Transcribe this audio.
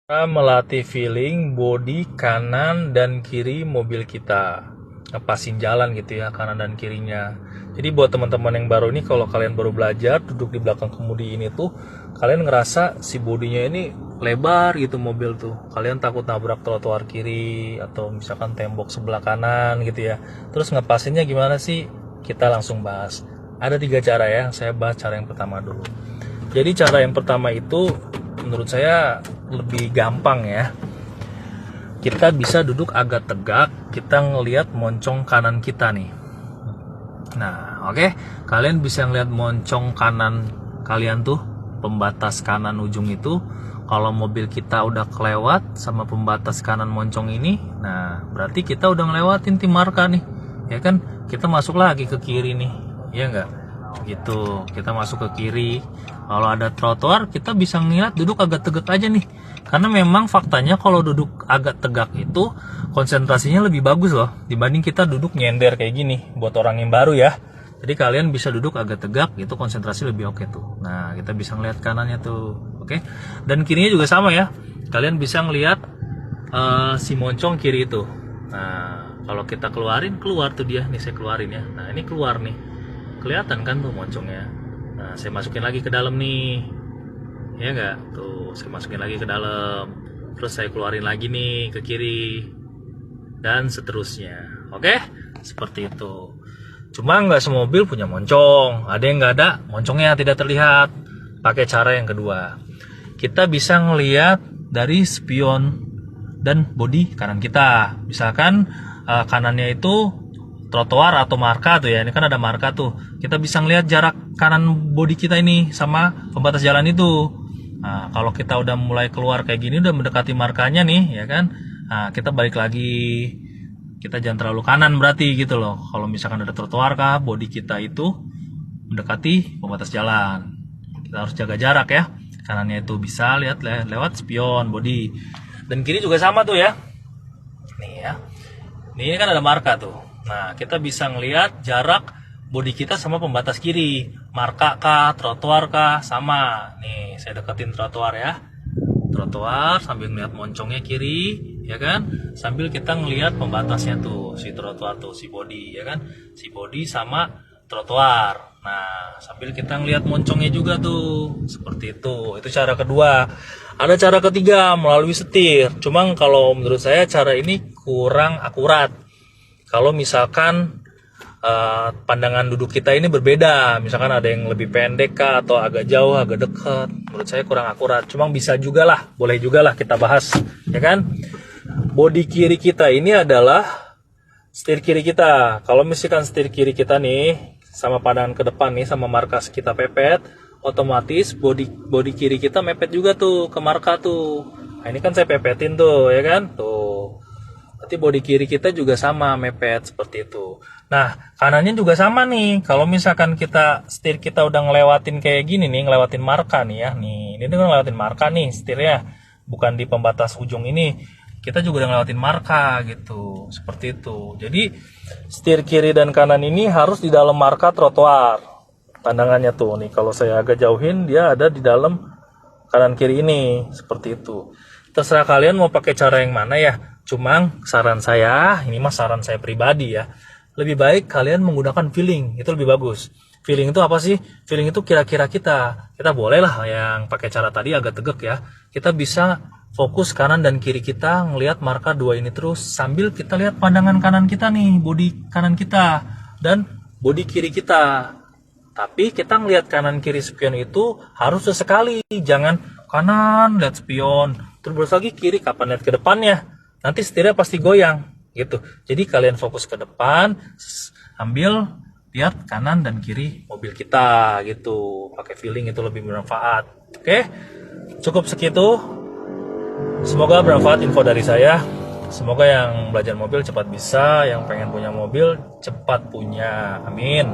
Kita melatih feeling bodi kanan dan kiri mobil kita, ngepasin jalan gitu ya, kanan dan kirinya. Jadi buat teman-teman yang baru ini, kalau kalian baru belajar duduk di belakang kemudi ini tuh, kalian ngerasa si bodinya ini lebar gitu mobil tuh. Kalian takut nabrak trotoar kiri atau misalkan tembok sebelah kanan gitu ya. Terus ngepasinnya gimana sih? Kita langsung bahas. Ada 3 cara ya. Saya bahas cara yang pertama dulu. Jadi cara yang pertama itu menurut saya lebih gampang ya. Kita bisa duduk agak tegak, kita ngelihat moncong kanan kita nih. Nah, oke. Kalian bisa ngelihat moncong kanan kalian tuh, pembatas kanan ujung itu. Kalau mobil kita udah kelewat sama pembatas kanan moncong ini, nah berarti kita udah ngelewatin tim marka nih. Ya kan? Kita masuk lagi ke kiri nih. Ya enggak? Gitu, kita masuk ke kiri. Kalau ada trotoar, kita bisa ngeliat duduk agak tegak aja nih. Karena memang faktanya kalau duduk agak tegak itu konsentrasinya lebih bagus loh dibanding kita duduk nyender kayak gini. Buat orang yang baru ya, jadi kalian bisa duduk agak tegak, itu konsentrasi lebih oke tuh. Nah, kita bisa ngeliat kanannya tuh, oke. Dan kirinya juga sama ya, kalian bisa ngeliat si moncong kiri itu. Nah, kalau kita keluarin, keluar tuh dia. Nih saya keluarin ya. Nah, ini keluar nih, kelihatan kan tuh moncongnya. Nah, saya masukin lagi ke dalam nih, ya enggak? Tuh, saya masukin lagi ke dalam. Terus saya keluarin lagi nih ke kiri, dan seterusnya. Oke, seperti itu. Cuma nggak semua mobil punya moncong. Ada yang nggak ada, moncongnya tidak terlihat. Pakai cara yang kedua. Kita bisa ngelihat dari spion dan bodi kanan kita. Misalkan kanannya itu trotoar atau marka tuh ya, ini kan ada marka tuh. Kita bisa ngelihat jarak kanan bodi kita ini sama pembatas jalan itu. Nah, kalau kita udah mulai keluar kayak gini, udah mendekati markanya nih, ya kan? Nah, kita balik lagi. Kita jangan terlalu kanan berarti gitu loh. Kalau misalkan ada trotoar kah, bodi kita itu mendekati pembatas jalan. Kita harus jaga jarak ya. Kanannya itu bisa lihat lewat spion bodi. Dan kiri juga sama tuh ya. Nih ya. Ini kan ada marka tuh. Nah, kita bisa ngelihat jarak bodi kita sama pembatas kiri. Marka kah, trotoar kah, sama. Nih, saya deketin trotoar ya. Trotoar sambil ngeliat moncongnya kiri, ya kan? Sambil kita ngelihat pembatasnya tuh, si trotoar tuh, si bodi, ya kan? Si bodi sama trotoar. Nah, sambil kita ngelihat moncongnya juga tuh, seperti itu. Itu cara kedua. Ada cara ketiga melalui setir. Cuma kalau menurut saya cara ini kurang akurat. Kalau misalkan pandangan duduk kita ini berbeda, misalkan ada yang lebih pendek kah, atau agak jauh, agak dekat, menurut saya kurang akurat. Cuma bisa juga lah, boleh juga lah kita bahas, ya kan? Bodi kiri kita ini adalah setir kiri kita. Kalau misalkan setir kiri kita nih sama pandangan ke depan nih, sama markas kita pepet, otomatis bodi kiri kita mepet juga tuh ke marka tuh. Nah, ini kan saya pepetin tuh, ya kan? Tuh. Berarti bodi kiri kita juga sama mepet seperti itu. Nah, kanannya juga sama nih. Kalau misalkan kita setir kita udah ngelewatin kayak gini nih, ngelewatin marka nih ya. Nih, ini tuh ngelewatin marka nih setirnya. Bukan di pembatas ujung ini. Kita juga udah ngelewatin marka gitu. Seperti itu. Jadi, setir kiri dan kanan ini harus di dalam marka trotoar. Pandangannya tuh nih, kalau saya agak jauhin, dia ada di dalam kanan kiri ini. Seperti itu. Terserah kalian mau pakai cara yang mana ya. Cuma saran saya, ini mah saran saya pribadi ya, lebih baik kalian menggunakan feeling, itu lebih bagus. Feeling itu apa sih? Feeling itu kira-kira kita boleh lah yang pakai cara tadi agak tegak ya. Kita bisa fokus kanan dan kiri kita, ngelihat marka dua ini terus, sambil kita lihat pandangan kanan kita nih, bodi kanan kita, dan bodi kiri kita. Tapi kita ngelihat kanan kiri spion itu harus sesekali, jangan kanan lihat spion, terus lagi kiri kapan lihat ke depannya. Nanti setirnya pasti goyang gitu. Jadi kalian fokus ke depan, ambil lihat kanan dan kiri mobil kita gitu. Pakai feeling itu lebih bermanfaat. Oke, cukup segitu. Semoga bermanfaat info dari saya. Semoga yang belajar mobil cepat bisa, yang pengen punya mobil cepat punya. Amin.